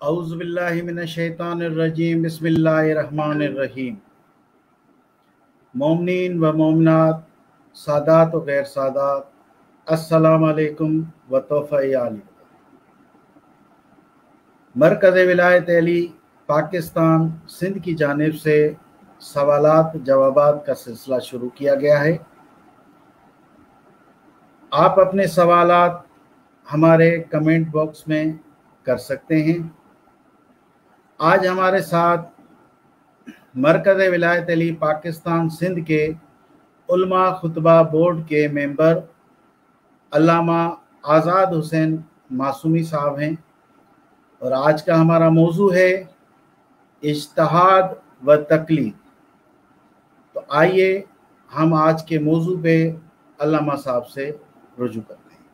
औज़ु बिल्लाहि मिनश्शैतानिर्रजीम बिस्मिल्लाहिर्रहमानिर्रहीम। मोमिनीन व मोमिनात, सादात व गैर सादात, अस्सलामु अलैकुम व तौफ़ीक़। मरकज़ विलायत अली पाकिस्तान सिंध की जानिब से सवालात जवाबात का सिलसिला शुरू किया गया है। आप अपने सवालात हमारे कमेंट बॉक्स में कर सकते हैं। आज हमारे साथ मरकज़ विलायत अली पाकिस्तान सिंध के उलमा खुतबा बोर्ड के मेंबर अल्लामा आज़ाद हुसैन मासूमी साहब हैं और आज का हमारा मौजू है इज्तिहाद व तक़लीद। तो आइए हम आज के मौजू पे अल्लामा साहब से रुजू करते हैं।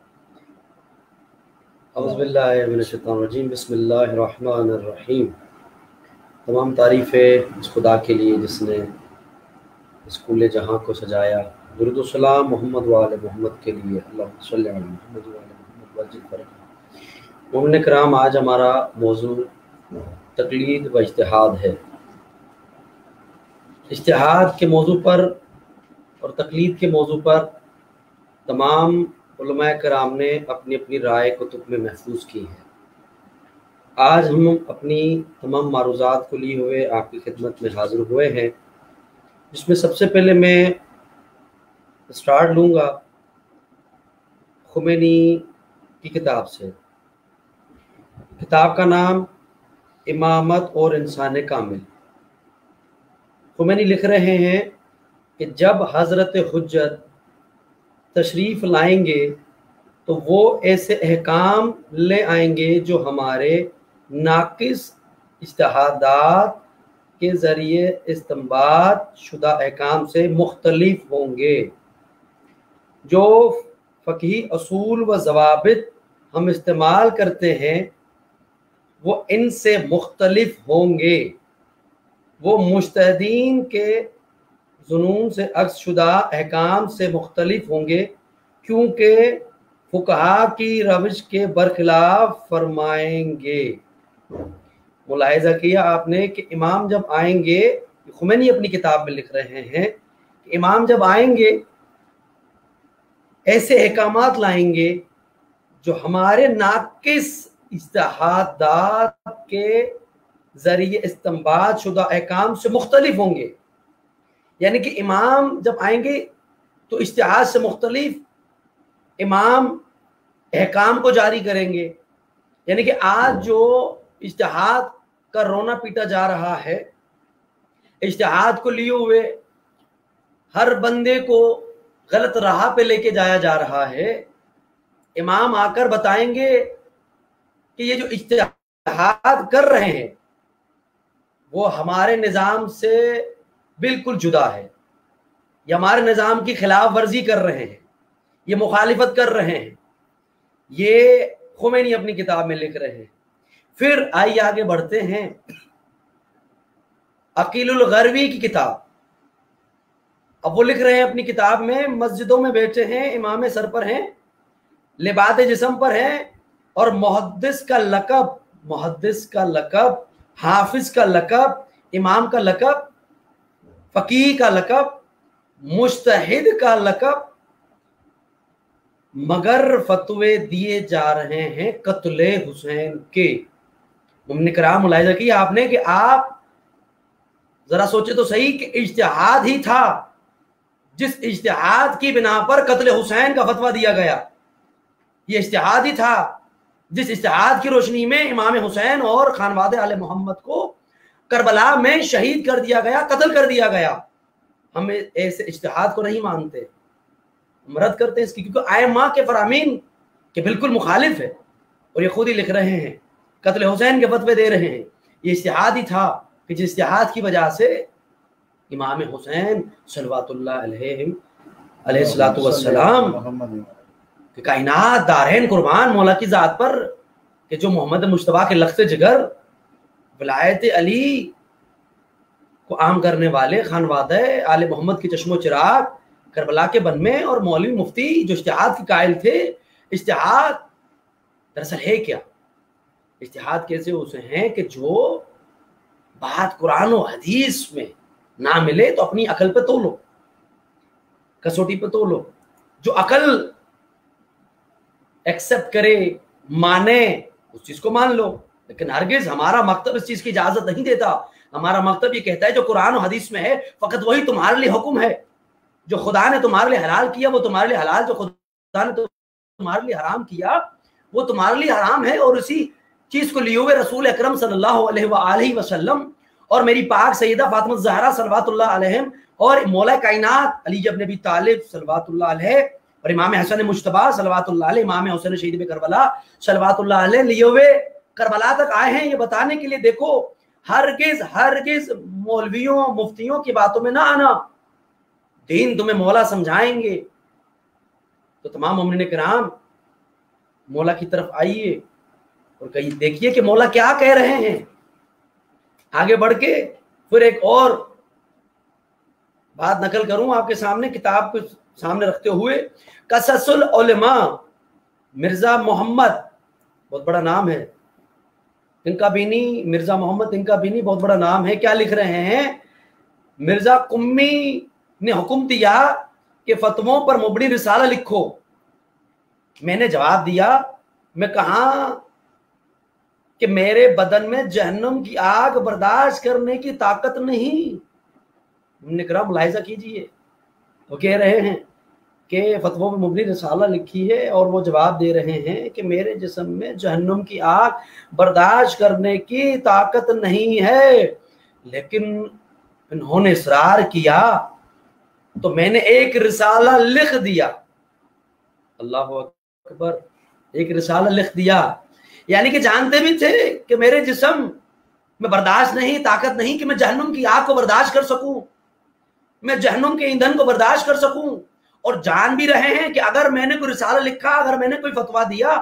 औज़ु बिल्लाहि मिनश शैतानिर रजीम बिस्मिल्लाहिर्रहमानिर्रहीम। तमाम तारीफ़ें उस खुदा के लिए जिसने इस कुल्ले जहाँ को सजाया। दुरूद व सलाम मोहम्मद व आले मोहम्मद के लिए। अल्लाहुम्मा सल्लि अला मुहम्मद व आले मोहम्मद वजिल फरक। मोमिन किराम, आज हमारा मौजू तक़लीद व इज्तिहाद है। इज्तिहाद के मौजू पर और तक़लीद के मौजू पर तमाम उलमाए किराम ने अपनी अपनी राय कुतुब में महफूज की है। आज हम अपनी तमाम मारूज़ात को लिए हुए आपकी खिदमत में हाज़िर हुए हैं, जिसमें सबसे पहले मैं स्टार्ट लूँगा खुमैनी की किताब से। किताब का नाम इमामत और इंसान कामिल। खुमैनी लिख रहे हैं कि जब हज़रत हुज्जत तशरीफ़ लाएंगे तो वो ऐसे अहकाम ले आएंगे जो हमारे नाकिस इज्तिहादात के ज़रिए इस्तिंबात शुदा अहकाम से मुख्तलिफ होंगे। जो फ़क़ही असूल व ज़वाबित हम इस्तेमाल करते हैं वो इनसे मुख्तलिफ होंगे। वो मुज्तहिदीन के जुनून से अक्स शुदा अहकाम से मुख्तलिफ होंगे, क्योंकि फुक़हा की रविश के बरखिलाफ फरमाएंगे। मुलाहिज़ा किया आपने कि इमाम जब आएंगे, खुमैनी अपनी किताब में लिख रहे हैं कि इमाम जब आएंगे ऐसे अहकामात लाएंगे जो हमारे नाकिस इज्तिहादात के ज़रिए इस्तिंबात शुदा अहकाम से मुख्तलिफ होंगे। यानी कि इमाम जब आएंगे तो इज्तिहाद से मुख्तलिफ इमाम अहकाम को जारी करेंगे। यानी कि आज जो इज्तिहाद का रोना पीटा जा रहा है, इज्तिहाद को लिए हुए हर बंदे को गलत राह पे लेके जाया जा रहा है, इमाम आकर बताएंगे कि ये जो इज्तिहाद कर रहे हैं वो हमारे निज़ाम से बिल्कुल जुदा है, ये हमारे निज़ाम की खिलाफ वर्जी कर रहे हैं, ये मुखालिफत कर रहे हैं। ये खुमैनी अपनी किताब में लिख रहे हैं। फिर आइए आगे बढ़ते हैं अकीलुल गरवी की किताब। अब वो लिख रहे हैं अपनी किताब में, मस्जिदों में बैठे हैं, इमाम सर पर हैं, लिबाद जिस्म पर हैं और मुहद्दिस का लक़ब, हाफिज का लक़ब, इमाम का लक़ब, फ़कीह का लक़ब, मुज्तहिद का लक़ब, मगर फतवे दिए जा रहे हैं कत्ले हुसैन के। मुमिन किराम, मुलाहिज़ा किया आपने कि आप जरा सोचे तो सही कि इज्तिहाद ही था जिस इज्तिहाद की बिना पर कत्ले हुसैन का फतवा दिया गया। ये इज्तिहाद ही था जिस इज्तिहाद की रोशनी में इमाम हुसैन और खानवादे आले मोहम्मद को करबला में शहीद कर दिया गया, कत्ल कर दिया गया। हम ऐसे इज्तिहाद को नहीं मानते, हम रद्द करते हैं इसकी, क्योंकि आइम्मा के फरामीन के बिल्कुल मुखालिफ है। और ये खुद ही लिख रहे हैं, कत्ल हुसैन के फतवे दे रहे हैं। ये इज्तिहाद ही था कि जिस इज्तिहाद की वजह से इमाम हुसैन सल्लल्लाहु अलैहि वसल्लम कि कायनात दारैन कुर्बान मौला की ज़ात पर कि जो मोहम्मद मुश्तबा के लख्त जिगर विलायत अली को आम करने वाले खानवादे आले मोहम्मद की चश्मो चिराग करबला के बन में और मौलवी मुफ्ती जो इज्तिहाद के कायल थे। इज्तिहाद दरअसल है क्या? इज्तिहाद कैसे उसे हैं कि जो बात कुरान और हदीस में ना मिले तो अपनी अकल पे तोलो, कसौटी पे तोलो। जो अकल एक्सेप्ट करे, माने, उस चीज को मान लो। लेकिन हरगिज हमारा मकतब इस चीज की इजाजत नहीं देता। हमारा मकतब ये कहता है जो कुरान और हदीस में है फकत वही तुम्हारे लिए हुक्म है। जो खुदा ने तुम्हारे लिए हलाल किया वो तुम्हारे लिए हलाल, जो खुदा ने तुम्हारे लिए हराम किया वो तुम्हारे लिए हराम है। और उसी चीज को लिए हुए रसूल अकरम सल्लल्लाहु अलैहि वसल्लम और मेरी पाक सैयदा फातिमा ज़हरा सल्लल्लाहु अलैहि और मौला कायनात अली इब्न अबी तालिब सल्लल्लाहु अलैहि और इमाम हसन मुज्तबा सल्लल्लाहु अलैहि, इमाम हुसैन शहीद करबला सल्लल्लाहु अलैहि लिए हुए करबला तक आए हैं ये बताने के लिए। देखो हरगिज हरगिज मौलवियों मुफ्तियों की बातों में ना आना, दीन तुम्हें मौला समझाएंगे। तो तमाम मोमिन किराम मौला की तरफ आइए और कहीं देखिए कि मौला क्या कह रहे हैं। आगे बढ़ के फिर एक और बात नकल करूं आपके सामने, किताब को सामने रखते हुए। कससुल उलमा, मिर्जा मोहम्मद, बहुत बड़ा नाम है, तिनका बीनी, मिर्जा मोहम्मद तिनका बीनी, बहुत बड़ा नाम है। क्या लिख रहे हैं? मिर्जा कुम्मी ने हुक्म दिया कि फतवों पर मुबनी रिसाला लिखो। मैंने जवाब दिया, मैं कहा कि मेरे बदन में जहन्नम की आग बर्दाश्त करने की ताकत नहीं। निकरा मुलाहिजा कीजिए, वो कह रहे हैं कि फतवों में मुबनी रिसाला लिखी है और वो जवाब दे रहे हैं कि मेरे जिस्म में जहन्नम की आग बर्दाश्त करने की ताकत नहीं है। लेकिन इन्होंने इसरार किया तो मैंने एक रिसाला लिख दिया। अल्लाह अकबर, एक रिसाला लिख दिया। यानी कि जानते भी थे कि मेरे जिस्म में बर्दाश्त नहीं, ताकत नहीं कि मैं जहन्नुम की आग को बर्दाश्त कर सकूं, मैं जहन्नुम के ईंधन को बर्दाश्त कर सकूं। और जान भी रहे हैं कि अगर मैंने कोई रिसाला लिखा, अगर मैंने कोई फतवा दिया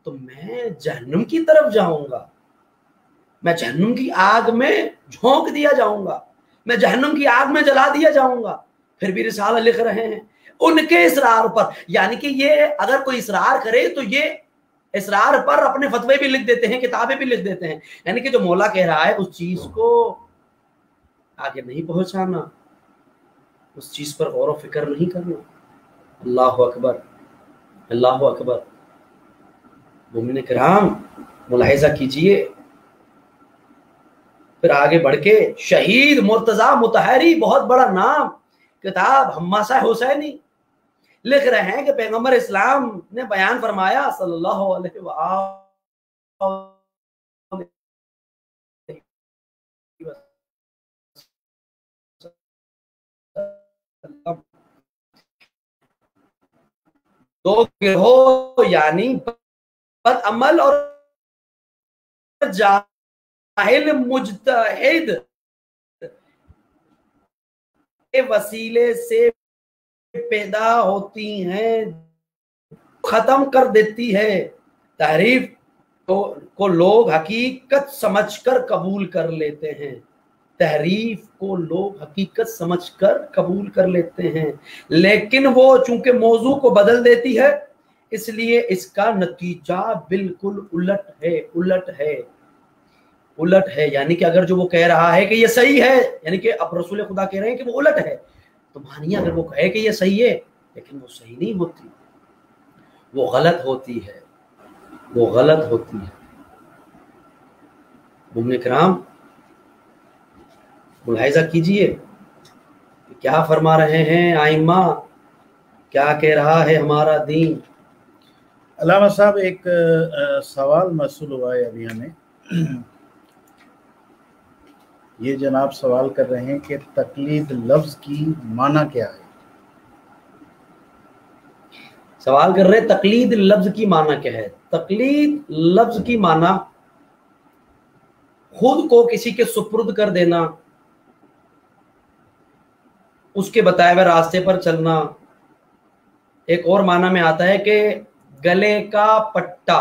तो मैं जहन्नुम की तरफ जाऊंगा, मैं जहन्नुम की आग में झोंक दिया जाऊंगा, मैं जहन्नुम की आग में जला दिया जाऊंगा। फिर भी रिसाला लिख रहे हैं उनके इसरार पर। यानी कि ये अगर कोई इसरार करे तो ये इसरार पर अपने फतवे भी लिख देते हैं, किताबें भी लिख देते हैं। यानी कि जो मौला कह रहा है उस चीज को आगे नहीं पहुंचाना, उस चीज पर गौर व फिक्र नहीं करना। अल्लाह अकबर, अल्लाह अकबर। मोमिन किराम मुलाहिजा कीजिए। फिर आगे बढ़ के शहीद मुर्तजा मुतहरी, बहुत बड़ा नाम, किताब हम्मासा हुसैनी, लिख रहे हैं कि पैगंबर इस्लाम ने बयान फरमाया सल्लल्लाहु अलैहि वसल्लम, दो गिरोह यानी बदअमल और जाहिल मुज्तहिद के वसीले से पैदा होती हैं, खत्म कर देती है। तहरीफ को लोग हकीकत समझकर कबूल कर लेते हैं, तहरीफ को लोग हकीकत समझकर कबूल कर लेते हैं, लेकिन वो चूंकि मौजू को बदल देती है इसलिए इसका नतीजा बिल्कुल उलट है, उलट है, उलट है। यानी कि अगर जो वो कह रहा है कि ये सही है, यानी कि अब रसूल खुदा कह रहे हैं कि वो उलट है, तो मानिए अगर वो कहे कि ये सही है लेकिन वो सही नहीं होती, वो गलत होती है, वो गलत होती है। मोमिन किराम मुलाहिजा कीजिए कि क्या फरमा रहे हैं आइम्मा, क्या कह रहा है हमारा दीन। अल्लामा साहब, एक सवाल मसूल हुआ है अभी हमें। ये जनाब सवाल कर रहे हैं कि तकलीद लफ्ज की माना क्या है। सवाल कर रहे हैं तकलीद लफ्ज की माना क्या है। तकलीद लफ्ज की माना खुद को किसी के सुपुर्द कर देना, उसके बताए हुए रास्ते पर चलना। एक और माना में आता है कि गले का पट्टा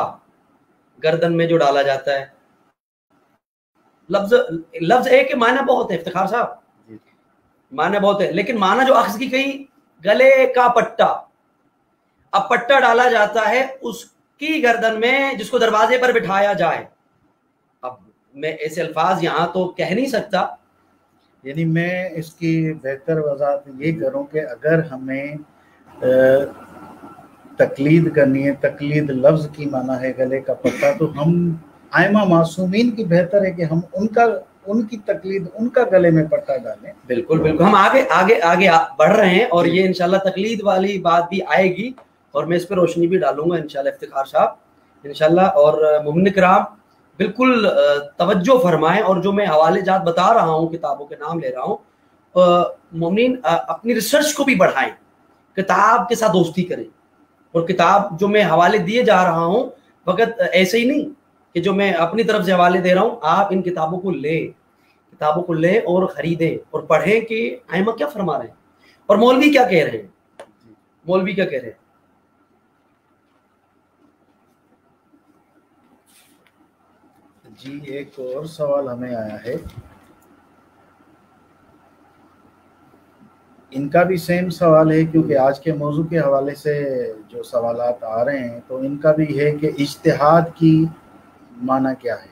गर्दन में जो डाला जाता है। लफ्ज एक के माना बहुत है इफ्तिखार साहब, माना बहुत है, लेकिन माना जो अख्ज़ की कही गले का पट्टा। अब पट्टा डाला जाता है उसके की गर्दन में जिसको दरवाजे पर बिठाया जाए। अब मैं ऐसे अल्फाज यहाँ तो कह नहीं सकता, यानी मैं इसकी बेहतर वजाहत ये करूँ कि अगर हमें तकलीद करनी है, तकलीद लफ्ज़ की माना है गले का पट्टा, तो हम आइमा मासूमीन की बेहतर है कि हम उनकी तकलीद, उनका गले में पट्टा डालें। बिल्कुल बिल्कुल, हम आगे आगे आगे बढ़ रहे हैं और ये इंशाल्लाह तकलीद वाली बात भी आएगी और मैं इस पर रोशनी भी डालूंगा इंशाल्लाह इफ्तिखार साहब इंशाल्लाह। और मोमिन किराम बिल्कुल तवज्जो फरमाएं, और जो मैं हवाले जात बता रहा हूँ, किताबों के नाम ले रहा हूँ, मोमिन अपनी रिसर्च को भी बढ़ाएं, किताब के साथ दोस्ती करें, और किताब जो मैं हवाले दिए जा रहा हूँ फकत ऐसे ही नहीं कि जो मैं अपनी तरफ से हवाले दे रहा हूँ, आप इन किताबों को लें और खरीदें और पढ़ें कि आइमा क्या फरमा रहे हैं और मौलवी क्या कह रहे हैं। जी, एक और सवाल हमें आया है, इनका भी सेम सवाल है क्योंकि आज के मौजू के हवाले से जो सवालात आ रहे हैं, तो इनका भी है कि इज्तिहाद की माना क्या है।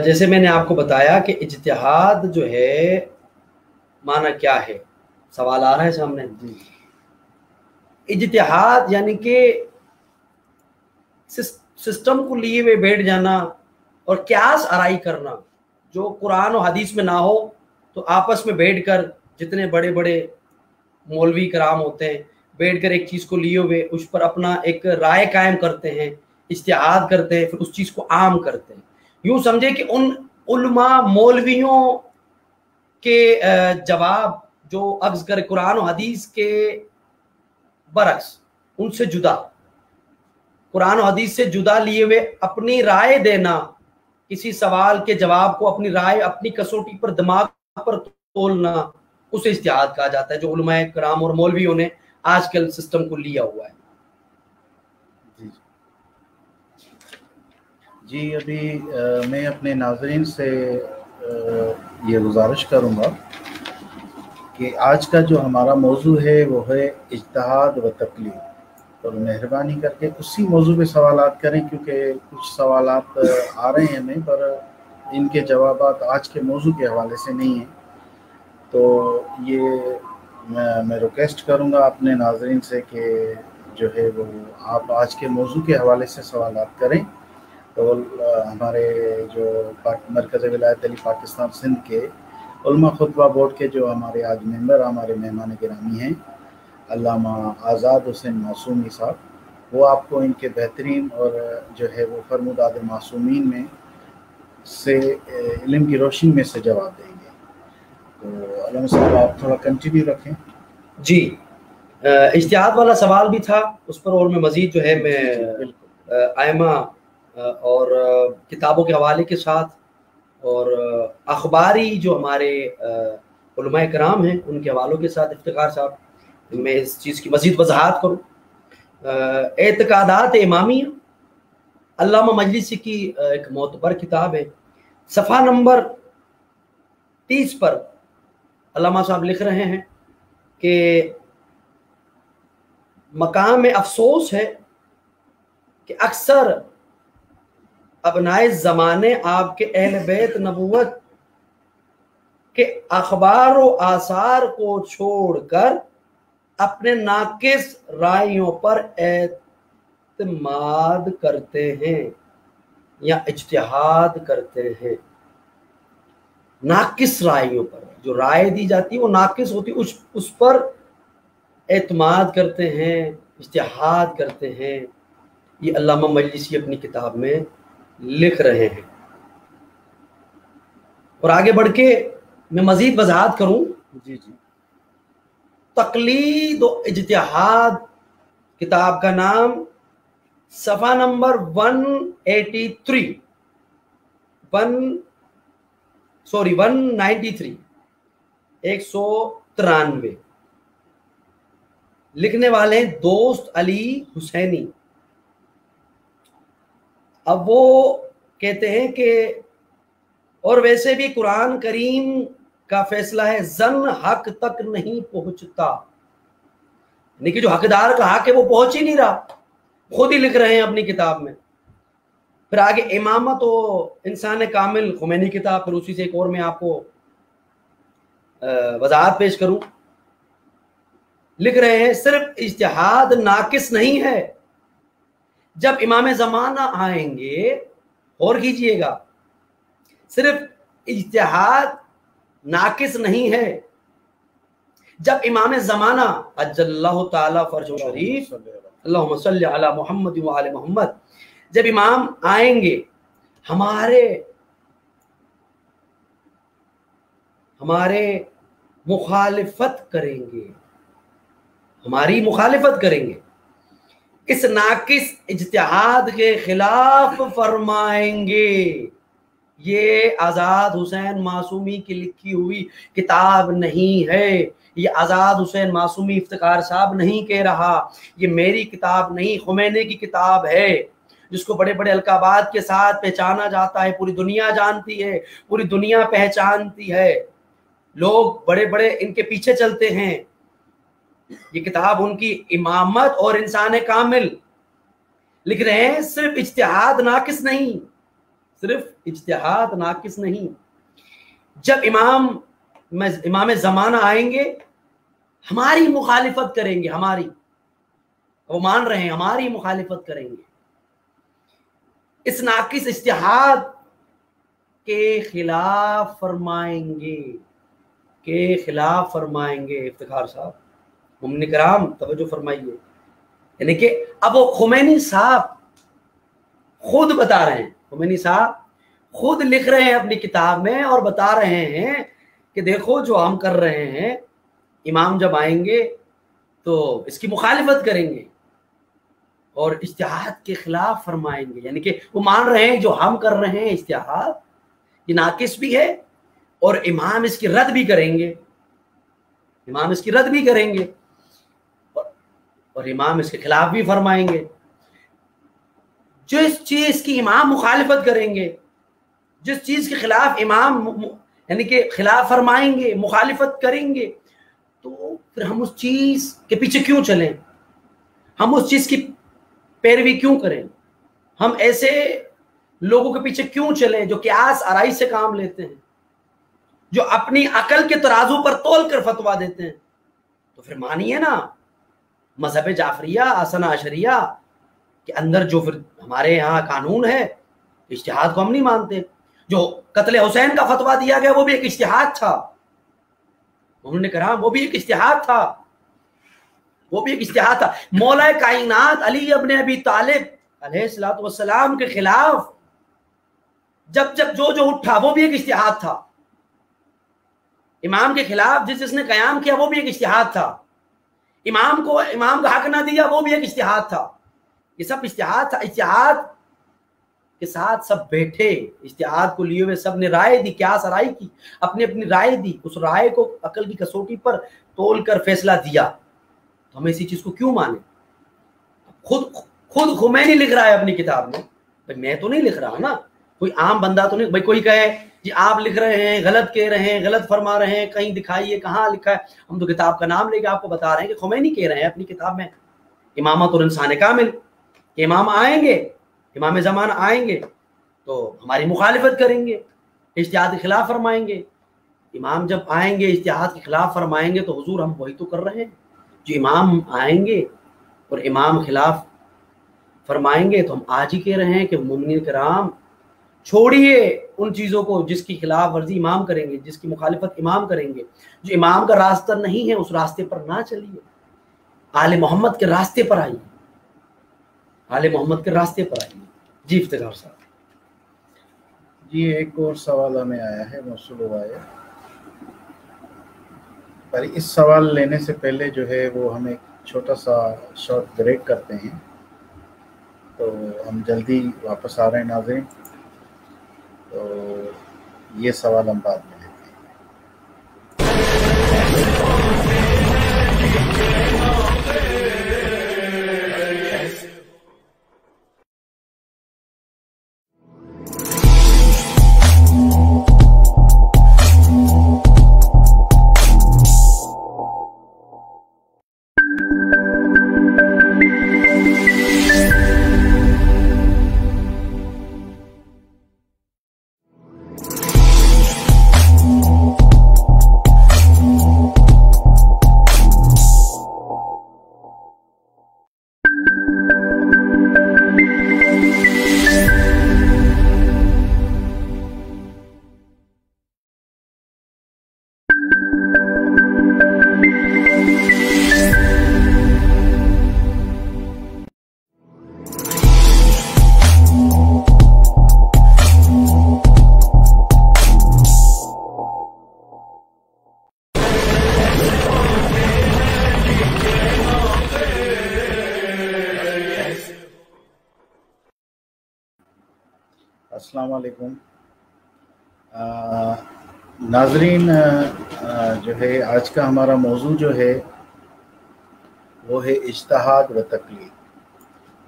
जैसे मैंने आपको बताया कि इज्तिहाद जो है माना क्या है, सवाल आ रहा है सामने। इज्तिहाद यानी कि सिस्टम को लिए हुए बैठ जाना और क्यास आराई करना, जो कुरान और हदीस में ना हो तो आपस में बैठकर जितने बड़े बड़े मौलवी कराम होते हैं बैठकर एक चीज़ को लिए हुए उस पर अपना एक राय कायम करते हैं, इज्तिहाद करते हैं, फिर उस चीज़ को आम करते हैं। यूँ समझे कि उन उलमा मौलवियों के जवाब जो अक्स कर कुरान और हदीस के बरक्स, उनसे जुदा, कुरान और हदीस से जुदा लिए हुए अपनी राय देना, किसी सवाल के जवाब को अपनी राय, अपनी कसौटी पर, दिमाग पर तोलना, उसे इज्तिहाद कहा जाता है, जो उलमाए कराम और मौलवियों ने आजकल सिस्टम को लिया हुआ है। जी, अभी मैं अपने नाज़रीन से ये गुजारिश करूँगा कि आज का जो हमारा मौजू है वो है इज्तिहाद व तकलीद, और मेहरबानी करके उसी मौजू पे सवालात करें क्योंकि कुछ सवालात आ रहे हैं हमें, पर इनके जवाबात आज के मौजू के हवाले से नहीं हैं। तो ये मैं रिक्वेस्ट करूँगा अपने नाज़रीन से कि जो है वो आप आज के मौजू के हवाले से सवालात करें। तो हमारे जो मरकज़ विलायत अली पाकिस्तान सिंध के उलमा खुतबा बोर्ड के जो हमारे आज मेंबर, हमारे मेहमान गिरामी हैं अल्लामा आज़ाद हुसैन मासूमी साहब, वो आपको इनके बेहतरीन और जो है वो फरमुदाद मासूमीन में से इल्म की रोशनी में से जवाब देंगे। तो अल्लामा साहब आप थोड़ा कंटिन्यू रखें। जी, इज्तिहाद वाला सवाल भी था उस पर, और मैं मज़ीद जो है मैं आइमा और किताबों के हवाले के साथ और अखबारी जो हमारे उलमाए कराम हैं उनके हवालों के साथ इफ्तिखार साहब मैं इस चीज़ की मज़ीद वजाहत करूँ। एतकादात इमामिया अल्लामा मजलिसी की एक मोतबर किताब है, सफ़ा नंबर 30 पर अल्लामा साहब लिख रहे हैं कि मकाम में अफसोस है कि अक्सर अबनाए ज़माने आपके अहले बैत नबुवत के अखबार व आसार को छोड़कर अपने नाकिस रायों पर एतमाद करते हैं या इज्तिहाद करते हैं। नाकिस रायों पर जो राय दी जाती है वो नाकिस होती है, उस पर एतमाद करते हैं, इज्तिहाद करते हैं। ये अल्लामा मजलिसी अपनी किताब में लिख रहे हैं। और आगे बढ़ के मैं मजीद वजाहत करूं। जी, तकलीद और इज्तिहाद किताब का नाम, सफ़ा नंबर 193 193 193, लिखने वाले हैं दोस्त अली हुसैनी। अब वो कहते हैं कि और वैसे भी कुरान करीम का फैसला है, जन हक तक नहीं पहुंचता, यानी कि जो हकदार का हक है वो पहुंच ही नहीं रहा, खुद ही लिख रहे हैं अपनी किताब में। फिर आगे इमामत और इंसान कामिल, खुमैनी किताब, फिर उसी से एक और मैं आपको वजाहत पेश करूं। लिख रहे हैं सिर्फ इज्तिहाद नाकिस नहीं है, जब इमाम ज़माना आएंगे, और कीजिएगा, सिर्फ इज्तिहाद नाकिस नहीं है, जब इमाम ज़माना अज्जल्लाहु ताला फर्जहु शरीफ, अल्लाहुम्मा सल्ली अला मुहम्मद व आले मोहम्मद, जब इमाम आएंगे हमारे मुखालिफत करेंगे, हमारी मुखालिफत करेंगे, इस नाकिस इज्तिहाद के खिलाफ फरमाएंगे। ये आज़ाद हुसैन मासूमी की लिखी हुई किताब नहीं है, ये आज़ाद हुसैन मासूमी इफ्तिखार साहब नहीं कह रहा, ये मेरी किताब नहीं, खुमैनी की किताब है, जिसको बड़े बड़े अलकाबात के साथ पहचाना जाता है, पूरी दुनिया जानती है, पूरी दुनिया पहचानती है, लोग बड़े बड़े इनके पीछे चलते हैं। ये किताब उनकी इमामत और इंसान कामिल। लिख रहे हैं सिर्फ इज्तिहाद नाकिस नहीं, सिर्फ इज्तिहाद नाकिस नहीं, जब इमाम ज़माना आएंगे हमारी मुखालिफत करेंगे, हमारी, वो मान रहे हैं हमारी मुखालिफत करेंगे, इस नाकिस इज्तिहाद के खिलाफ फरमाएंगे, के खिलाफ फरमाएंगे। इफ्तिखार साहब, मुमन कराम तवज्जो फरमाइए, यानी कि अब वो खुमैनी साहब खुद बता रहे हैं, खुमैनी साहब खुद लिख रहे हैं अपनी किताब में और बता रहे हैं कि देखो जो हम कर रहे हैं, इमाम जब आएंगे तो इसकी मुखालिफत करेंगे और इज्तिहाद के खिलाफ फरमाएंगे। यानी कि वो मान रहे हैं जो हम कर रहे हैं इज्तिहाद ये नाकिस भी है और इमाम इसकी रद्द भी करेंगे, इमाम इसकी रद्द भी करेंगे और इमाम इसके खिलाफ भी फरमाएंगे। जिस चीज की इमाम मुखालिफत करेंगे, जिस चीज के खिलाफ इमाम यानी कि खिलाफ फरमाएंगे, मुखालिफत करेंगे, तो फिर हम उस चीज के पीछे क्यों चलें, हम उस चीज की पैरवी क्यों करें, हम ऐसे लोगों के पीछे क्यों चलें जो क्यास आराई से काम लेते हैं, जो अपनी अकल के तराजू पर तोल कर फतवा देते हैं। तो फिर मानिए ना, मजहब जाफरिया असना अशरिया के अंदर जो फिर हमारे यहाँ कानून है, इज्तिहाद को हम नहीं मानते। जो कत्ले हुसैन का फतवा दिया गया वो भी एक इज्तिहाद था, उन्होंने कहा वो भी एक इज्तिहाद था, वो भी एक इज्तिहाद था। मौला कायनात अली इब्न अबी तालिब अलैहिस्सलातु वस्सलाम के खिलाफ जब जब जो उठा वो भी एक इज्तिहाद था। इमाम के खिलाफ जिसने कयाम किया वो भी एक इज्तिहाद था। इमाम का हक ना दिया वो भी एक इज्तिहाद था। ये सब इज्तिहाद था। इज्तिहाद के साथ सब बैठे, इज्तिहाद को लिए हुए सब ने राय दी, क्या राय की, अपनी अपनी राय दी, उस राय को अकल की कसौटी पर तोल कर फैसला दिया। तो हमें इसी चीज को क्यों माने? खुद खुमैनी लिख रहा है अपनी किताब में, भाई मैं तो नहीं लिख रहा ना, कोई आम बंदा तो नहीं। भाई कोई कहे जी आप लिख रहे हैं, गलत कह रहे हैं, गलत फरमा रहे हैं, कहीं दिखाइए कहाँ लिखा है। हम तो किताब का नाम लेके आपको बता रहे हैं कि खुमैनी कह रहे हैं अपनी किताब में इमामत और इंसान कामिल, इमाम आएंगे, इमाम ज़माना आएंगे तो हमारी मुखालिफत करेंगे, इज्तिहाद के खिलाफ फरमाएंगे। इमाम जब आएंगे इज्तिहाद के खिलाफ फरमाएंगे तो हुजूर हम वही तो कर रहे हैं। जो इमाम आएंगे और इमाम खिलाफ फरमाएंगे तो हम आज ही कह रहे हैं कि मुमिनीन किराम छोड़िए उन चीज़ों को जिसकी खिलाफ वर्जी इमाम करेंगे, जिसकी मुखालिफत इमाम करेंगे। जो इमाम का रास्ता नहीं है उस रास्ते पर ना चलिए, आले मोहम्मद के रास्ते पर आइए, आले मोहम्मद के रास्ते पर आइए। जी इफ्तिखार साहब। जी एक और सवाल हमें आया है, मौसूल हुआ है, पर इस सवाल लेने से पहले जो है वो हम एक छोटा सा शॉर्ट ब्रेक करते हैं, तो हम जल्दी वापस आ रहे हैं नाज़रीन। तो ये सवाल हम बाद में लेते हैं। अस्सलाम वालेकुम। नाजरीन, जो है आज का हमारा मौजू जो है वो है इज्तिहाद व तकलीद।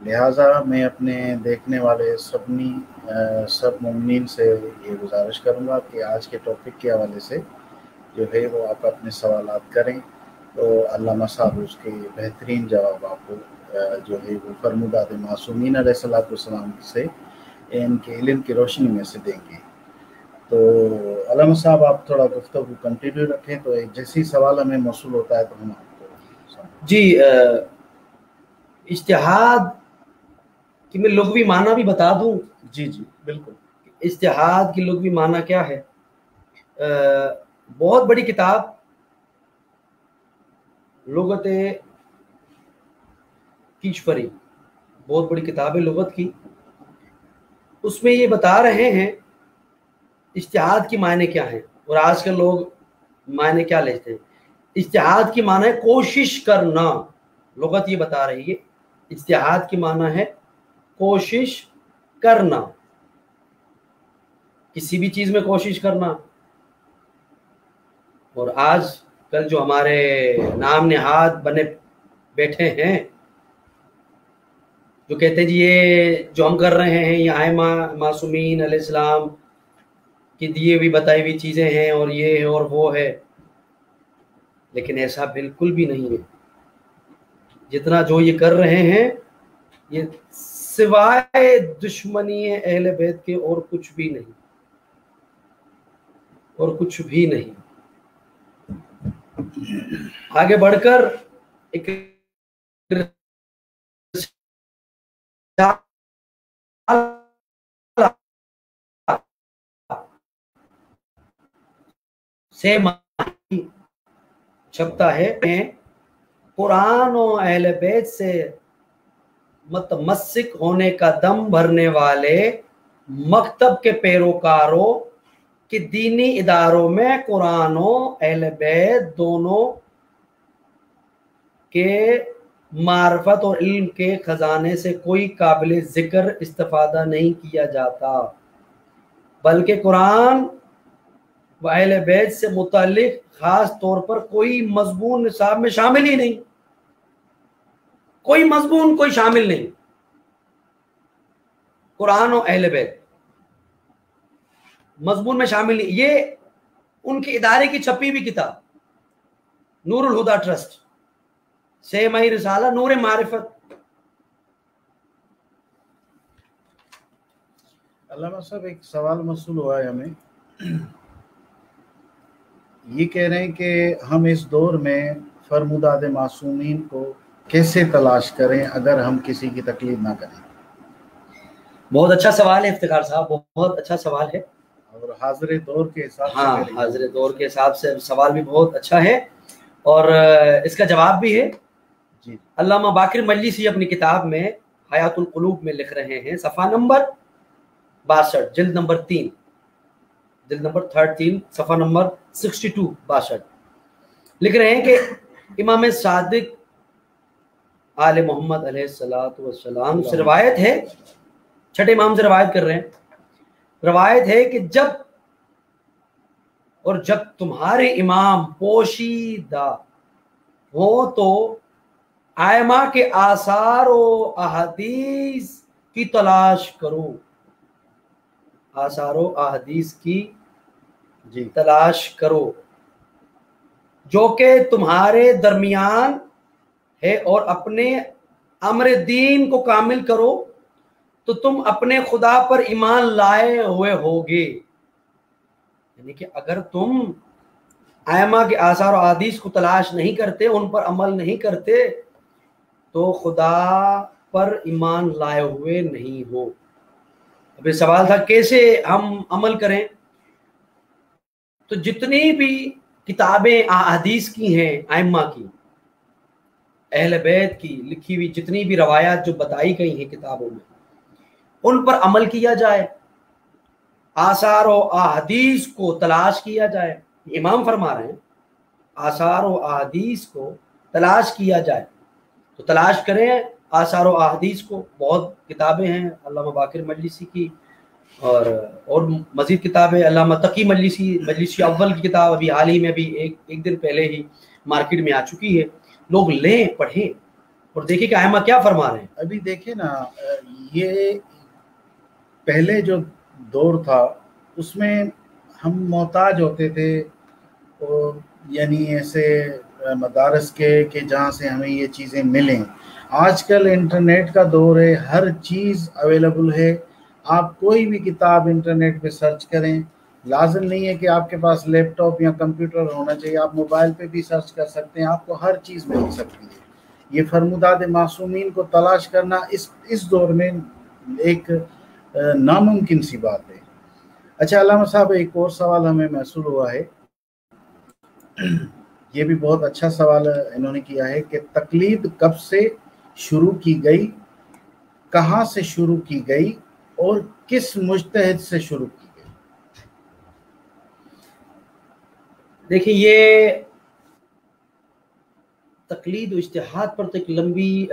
लिहाजा मैं अपने देखने वाले सब मुमिनीन से ये गुजारिश करूँगा कि आज के टॉपिक के हवाले से जो है वो आप अपने सवालात करें, तो अल्लामा साहब उसके बेहतरीन जवाब आपको जो है वो फरमुदाद मासूमीन अलैहिस्सलाम से इनके इल्म की रोशनी में से देंगे। तो अल्लामा साहब आप थोड़ा गुफ्तगू कंटिन्यू रखें, तो एक जैसी सवाल हमें मौसूल होता है तो हम आपको जी। इज्तिहाद कि मैं लुग़वी माना भी बता दूं। जी जी बिल्कुल। इज्तिहाद की लुग़वी माना क्या है? बहुत बड़ी किताब लुग़त कीशफरी, बहुत बड़ी किताब है लुग़त की। उसमें ये बता रहे हैं इज्तिहाद की मायने क्या है और आजकल लोग मायने क्या लेते हैं। इज्तिहाद की माना है कोशिश करना। लुग़त ये बता रही है इज्तिहाद की माना है कोशिश करना, किसी भी चीज में कोशिश करना। और आज कल जो हमारे नाम नेहाद बने बैठे हैं, जो कहते हैं जी ये जो हम कर रहे हैं ये आयमा मासूमीन अलैहिस्सलाम की दिए हुई बताई हुई चीजें हैं और ये है और वो है, लेकिन ऐसा बिल्कुल भी नहीं है। जितना जो ये कर रहे हैं ये सिवाय दुश्मनी अहले बैत के और कुछ भी नहीं, और कुछ भी नहीं। आगे बढ़कर एक से छपता है, कुरान और अहले बैत से मुतमस्सिक होने का दम भरने वाले मकतब के पैरोकारों कि दीनी इदारों में कुरान और अहले बैत दोनों के मार्फत और इल्म के खजाने से कोई काबिल जिक्र इस्तिफादा नहीं किया जाता, बल्कि कुरान व अहले बैत से मुतालिक खास तौर पर कोई मजमून निसाब में शामिल ही नहीं। कोई मजमून कोई शामिल नहीं कुरान और अहले बैत मजमून में शामिल नहीं। ये उनके इदारे की छपी हुई किताब नूरुल हुदा ट्रस्ट से मई रिसाला नूर मारिफत। अल्लामा साहब एक सवाल मौसूल हुआ है हमें, ये कह रहे हैं कि हम इस दौर में फरमुदाद मासूमीन को कैसे तलाश करें अगर हम किसी की तकलीफ ना करें। बहुत अच्छा सवाल है इफ्तिखार साहब, बहुत अच्छा सवाल है और हाजिर दौर के हिसाब से, हाँ हाजिर दौर के हिसाब से सवाल भी बहुत अच्छा है और इसका जवाब भी है। जी। अल्लामा बाकिर मजलिसी अपनी किताब में हयातुल कुलूब में लिख रहे हैं, सफ़ा नंबर 62 जिल्द नंबर 3 जिल्द नंबर 13 सफ़ा नंबर 62 लिख रहे हैं कि इमाम सादिक आले मोहम्मद अलैहिस्सलातु वस्सलाम से रवायत है, छठे इमाम से रवायत कर रहे हैं, रवायत है कि जब तुम्हारे इमाम पोशीदा हो तो आयमा के आसार और अहदीस की तलाश करो, आसार और अहदीस की जी तलाश करो जो कि तुम्हारे दरमियान है, और अपने अमर दीन को कामिल करो तो तुम अपने खुदा पर ईमान लाए हुए होगे। यानी कि अगर तुम आयमा के आसार और हदीस को तलाश नहीं करते, उन पर अमल नहीं करते, तो खुदा पर ईमान लाए हुए नहीं हो। अभी सवाल था कैसे हम अमल करें, तो जितनी भी किताबें हदीस की हैं, आयमा की, अहले बैत की लिखी हुई जितनी भी रवायात जो बताई गई हैं किताबों में, उन पर अमल किया जाए, आसार और अहदीस को तलाश किया जाए। इमाम फरमा रहे हैं आसार और अहदीस को तलाश किया जाए, तो तलाश करें आसार और अहदीस को। बहुत किताबें हैं अल्लामा बाकिर मजलिसी की, اور مزید کتابیں علامہ تقی مجلسی اول کی کتاب ابھی حال ہی میں بھی ایک دن پہلے ہی مارکیٹ میں آ چکی ہے، لوگ لیں پڑھیں اور دیکھیں کہ ائمہ کیا فرما رہے ہیں۔ ابھی دیکھیں نا، یہ پہلے جو دور تھا اس میں ہم محتاج ہوتے تھے، اور یعنی ایسے مدارس کے کہ جہاں سے ہمیں یہ چیزیں ملیں۔ آج کل انٹرنیٹ کا دور ہے، ہر چیز اویلیبل ہے، آپ کوئی بھی کتاب انٹرنیٹ پہ سرچ کریں، لازم نہیں ہے کہ آپ کے پاس لیپ ٹاپ یا کمپیوٹر ہونا چاہیے، آپ موبائل پہ بھی سرچ کر سکتے ہیں، آپ کو ہر چیز مل سکتی ہے۔ یہ فرمودات معصومین کو تلاش کرنا اس دور میں ایک ناممکن سی بات ہے۔ اچھا علامہ صاحب، ایک اور سوال ہمیں موصول ہوا ہے، یہ بھی بہت اچھا سوال انہوں نے کیا ہے کہ تقلید کب سے شروع کی گئی، کہاں سے شروع کی گئی اور کس مجتہد سے شروع کی گئی؟ دیکھیں، یہ تقلید و اجتہاد پر تو ایک لمبی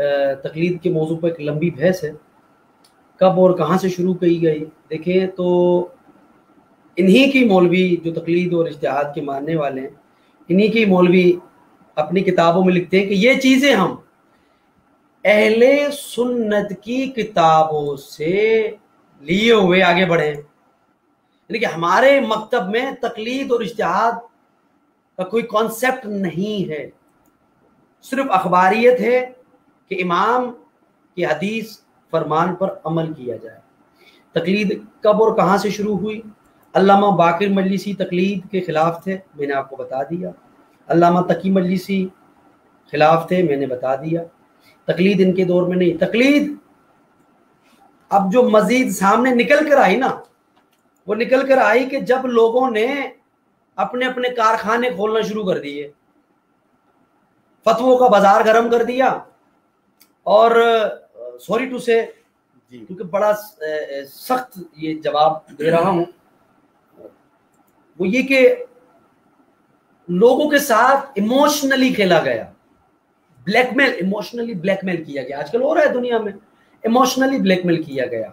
تقلید کے موضوع پر ایک لمبی بحث ہے، کب اور کہاں سے شروع کی گئی۔ دیکھیں تو انہی کی مولوی جو تقلید اور اجتہاد کے ماننے والے ہیں، انہی کی مولوی اپنی کتابوں میں لکھتے ہیں کہ یہ چیزیں ہم اہل سنت کی کتابوں سے لیے ہوئے آگے بڑھے ہیں، یعنی کہ ہمارے مکتب میں تقلید اور اجتہاد کا کوئی کانسیپٹ نہیں ہے، صرف اخباریت ہے کہ امام کی حدیث فرمان پر عمل کیا جائے۔ تقلید کب اور کہاں سے شروع ہوئی؟ علامہ باقر مجلسی تقلید کے خلاف تھے، میں نے آپ کو بتا دیا۔ علامہ تقی مجلسی خلاف تھے، میں نے بتا دیا۔ تقلید ان کے دور میں نہیں۔ تقلید اب جو مزید سامنے نکل کر آئی نا، وہ نکل کر آئی کہ جب لوگوں نے اپنے اپنے کارخانے کھولنا شروع کر دیے، فتووں کا بازار گرم کر دیا، اور سوری ٹو سے کیونکہ بڑا سخت یہ جواب دے رہا ہوں، وہ یہ کہ لوگوں کے ساتھ ایموشنلی کھیلا گیا، بلیک میل، ایموشنلی بلیک میل کیا گیا۔ آج کل ہو رہا ہے دنیا میں، ایموشنلی بلیک میل کیا گیا۔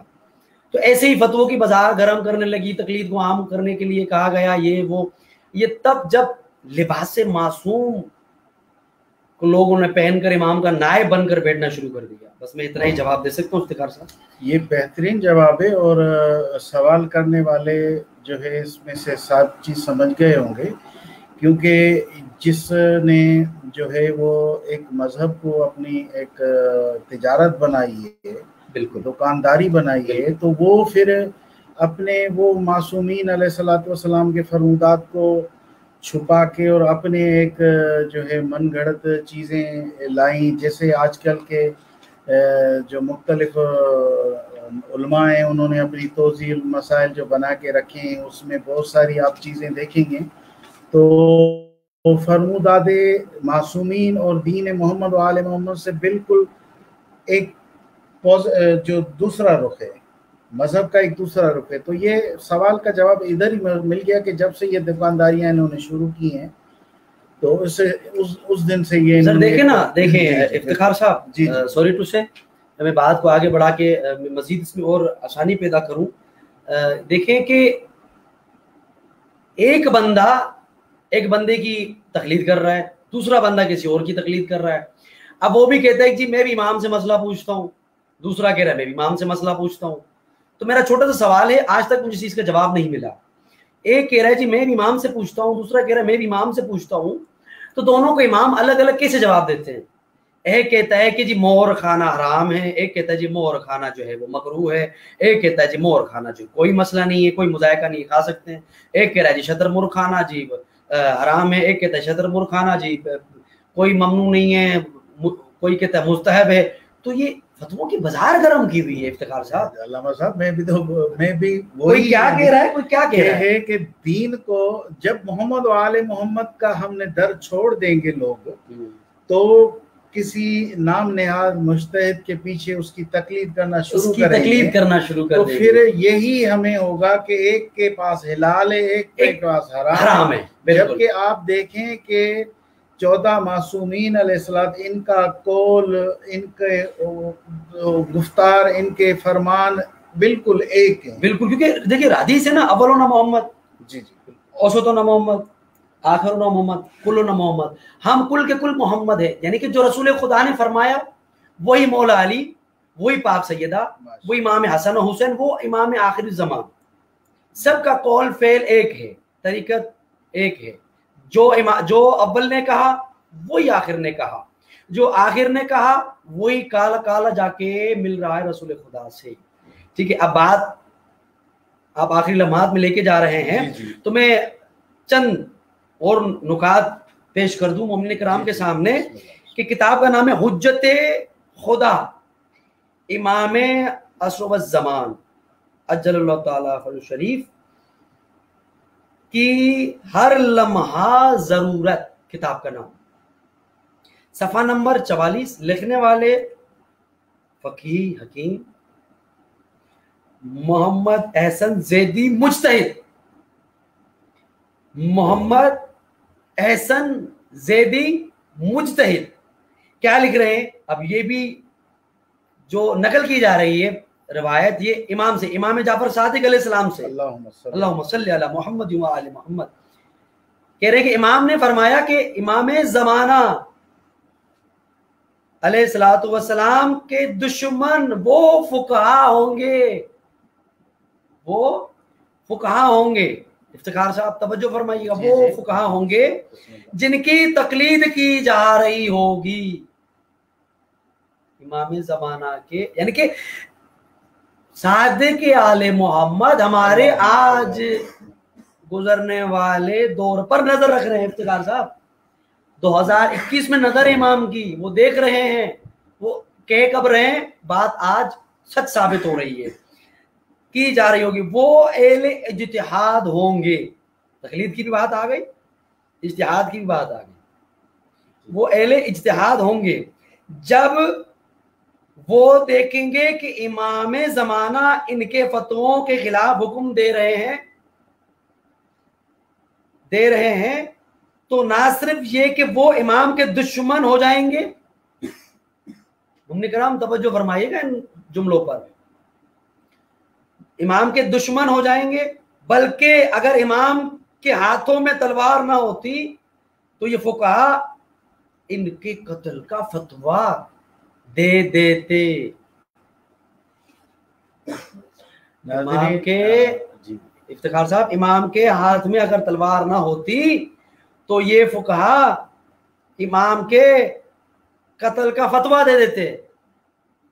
تو ایسے ہی فتووں کی بازار گرم کرنے لگی، تقلید کو عام کرنے کے لیے کہا گیا یہ وہ، یہ تب جب لباس معصوم کو لوگوں نے پہن کر امام کا نائب بن کر بیٹھنا شروع کر دیا۔ بس میں اتنا ہی جواب دے سکتا ہوں افتخار صاحب۔ یہ بہترین جواب ہے، اور سوال کرنے والے جو ہے اس میں سے سب چیز سمجھ گئے ہوں گے، کیونکہ جس نے جو ہے وہ ایک مذہب کو اپنی ایک تجارت بنائی ہے، بالکل دکانداری بنائی ہے، تو وہ پھر اپنے وہ معصومین علیہ الصلوۃ والسلام کے فرمودات کو چھپا کے اور اپنے ایک جو ہے من گھڑت چیزیں لائیں، جیسے آج کل کے جو مختلف علماء ہیں انہوں نے اپنی توضیح المسائل جو بنا کے رکھے ہیں، اس میں بہت ساری آپ چیزیں دیکھیں گے تو فرمودات معصومین اور دین محمد و آل محمد سے بالکل ایک جو دوسرا رخ ہے، مذہب کا ایک دوسرا رخ ہے۔ تو یہ سوال کا جواب ادھر ہی مل گیا کہ جب سے یہ دکانداریاں انہوں نے شروع کی ہیں تو اس دن سے یہ سر دیکھیں نا، دیکھیں افتخار صاحب، سوری ٹو سے میں بات کو آگے بڑھا کے مزید اس میں اور آسانی پیدا کروں۔ دیکھیں کہ ایک بندے کی تقلید کر رہا ہے، دوسرا بندہ کسی اور کی تقلید کر رہا ہے۔ اب وہ بھی کہتا ہے کہ جی میں بھی امام سے مسئلہ پوچھتا ہوں، دوسرا کہہ رہا ہے میں بھی امام سے مسئلہ پوچھتا ہوں۔ تو میرا چھوٹا سا سوال ہے، آج تک مجھے اس چیز کا جواب نہیں ملا۔ ایک کہہ رہا ہے جی میں بھی امام سے پوچھتا ہوں، دوسرا کہہ رہا ہے میں بھی امام سے پوچھتا ہوں، تو دونوں کو امام الگ الگ کیسے جواب دیتے ہیں؟ ایک کہتا ہے کہ جی مہر کھانا حرام ہے، ایک کہتا ہے جی مہر کھانا جو ہے وہ مکروہ ہے، ایک کہتا ہے جی مہر کھانا جو کوئی مسئلہ نہیں ہے، کوئی مذائقہ نہیں، کھا سکتے ہیں۔ ایک کہہ رہا ہے جی شتر مرغ کھانا جی حرام ہے، ایک کہتا ہے شتر مرغ کھانا جی کوئی ممنوع نہیں ہے، کوئی کہتا ہے مستحب ہے۔ تو یہ فتووں کی بازار گرم کی ہوئی ہے افتخار صاحب۔ علامہ صاحب میں بھی کوئی کیا کہہ رہا ہے، کوئی کیا کہہ رہا ہے کہ دین کو جب محمد و آل محمد کا ہم نے در چھوڑ دیں گے لوگ، تو کسی نام نہاد مجتہد کے پیچھے اس کی تقلید کرنا شروع کریں گے، تو پھر یہی ہمیں ہوگا کہ ایک کے پاس حلال ہے، ایک کے پاس حرام ہے۔ جبکہ آپ دیکھیں کہ 14 معصومین علیہ السلام، ان کا قول، ان کے گفتار، ان کے فرمان بالکل ایک ہیں. بالکل, کیونکہ دیکھیے حدیث ہے نا, اولنا محمد, جی جی, اوسطنا محمد, آخرنا محمد, کلنا محمد. ہم کل کے کل محمد ہے, یعنی کہ جو رسول خدا نے فرمایا وہی مولا علی, وہی پاک سیدہ, وہ امام حسن و حسین, وہ امام آخر الزمان. سب کا قول فعل ایک ہے, طریقت ایک ہے. جو اول نے کہا وہی آخر نے کہا, جو آخر نے کہا وہی کالا کالا جا کے مل رہا ہے رسول خدا سے. ٹھیک ہے, اب بات آپ آخری لمحات میں لے کے جا رہے ہیں, تو میں چند اور نکات پیش کر دوں مومنین کرام کے سامنے کہ کتاب کا نام ہے حجت خدا امام عصر الزمان اجل اللہ تعالی فرج شریف کی ہر لمحہ ضرورت, کتاب کا نام, صفحہ نمبر 44. لکھنے والے فقیہ حکیم محمد احسن زیدی مجتہد, محمد احسن زیدی مجتہد. کیا لکھ رہے ہیں؟ اب یہ بھی جو نقل کی جا رہی ہے روایت, یہ امام سے, امام جعفر صادق علیہ السلام سے, اللہم صلی علی محمد و آل محمد, کہہ رہے ہیں کہ امام نے فرمایا کہ امام زمانہ علیہ الصلوۃ والسلام کے دشمن وہ فقہا ہوں گے, وہ فقہا ہوں گے. افتخار صاحب توجہ فرمائیے گا, وہ فقہا ہوں گے جن کی تقلید کی جا رہی ہوگی امام زمانہ کے, یعنی کہ صادق آل محمد ہمارے آج گزرنے والے دور پر نظر رکھ رہے ہیں. افتخار صاحب 2021 میں نظر امام کی وہ دیکھ رہے ہیں, وہ کہہ کب رہے ہیں, بات آج سچ ثابت ہو رہی ہے, کی جا رہی ہوگی. وہ اہل اجتہاد ہوں گے, تقلید کی بھی بات آ گئی, اجتہاد کی بھی بات آ گئی. وہ اہل اجتہاد ہوں گے جب وہ دیکھیں گے کہ امام زمانہ ان کے فتووں کے خلاف حکم دے رہے ہیں, تو نہ صرف یہ کہ وہ امام کے دشمن ہو جائیں گے. مومنین کرام توجہ فرمائیے گا ان جملوں پر, امام کے دشمن ہو جائیں گے, بلکہ اگر امام کے ہاتھوں میں تلوار نہ ہوتی تو یہ فقہا ان کے قتل کا فتویٰ دے دیتے. امام کے افتخار صاحب, امام کے ہاتھ میں اگر تلوار نہ ہوتی تو یہ فقہا امام کے قتل کا فتویٰ دے دیتے.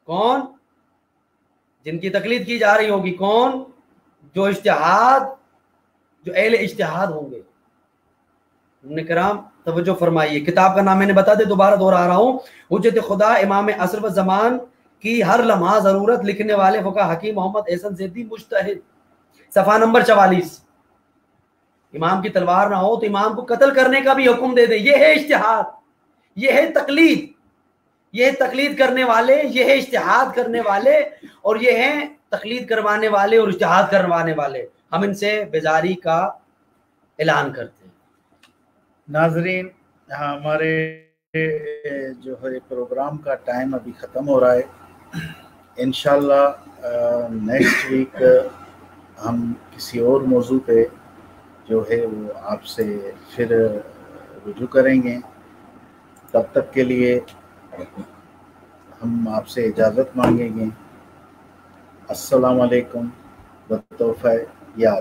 کون؟ جن کی تقلید کی جا رہی ہوگی. کون؟ جو اہل اجتہاد ہوں گے. مومنین کرام توجہ فرمائیے, کتاب کا نام میں نے بتا دے, دوبارہ دوہرا رہا ہوں, حجت خدا امام عصر و زمان کی ہر لمحہ ضرورت, لکھنے والے فقہ حکیم محمد احسن زیدی مجتہد, صفحہ نمبر 44. امام کی تلوار نہ ہو تو امام کو قتل کرنے کا بھی حکم دے دے. یہ ہے اجتہاد, یہ ہے تقلید, یہ ہے تقلید کرنے والے, یہ ہے اجتہاد کرنے والے, اور یہ ہیں تقلید کروانے والے اور اجتہاد کروانے والے. ہم ان سے بیزاری کا اعلان کرتے ہیں. ناظرین, ہمارے جو ہے پروگرام کا ٹائم ابھی ختم ہو رہا ہے. انشاءاللہ نیکسٹ ویک ہم کسی اور موضوع پہ جو ہے وہ آپ سے پھر رجوع کریں گے. تب تک کے لیے ہم آپ سے اجازت مانگیں گے. السلام علیکم بتوفیق یا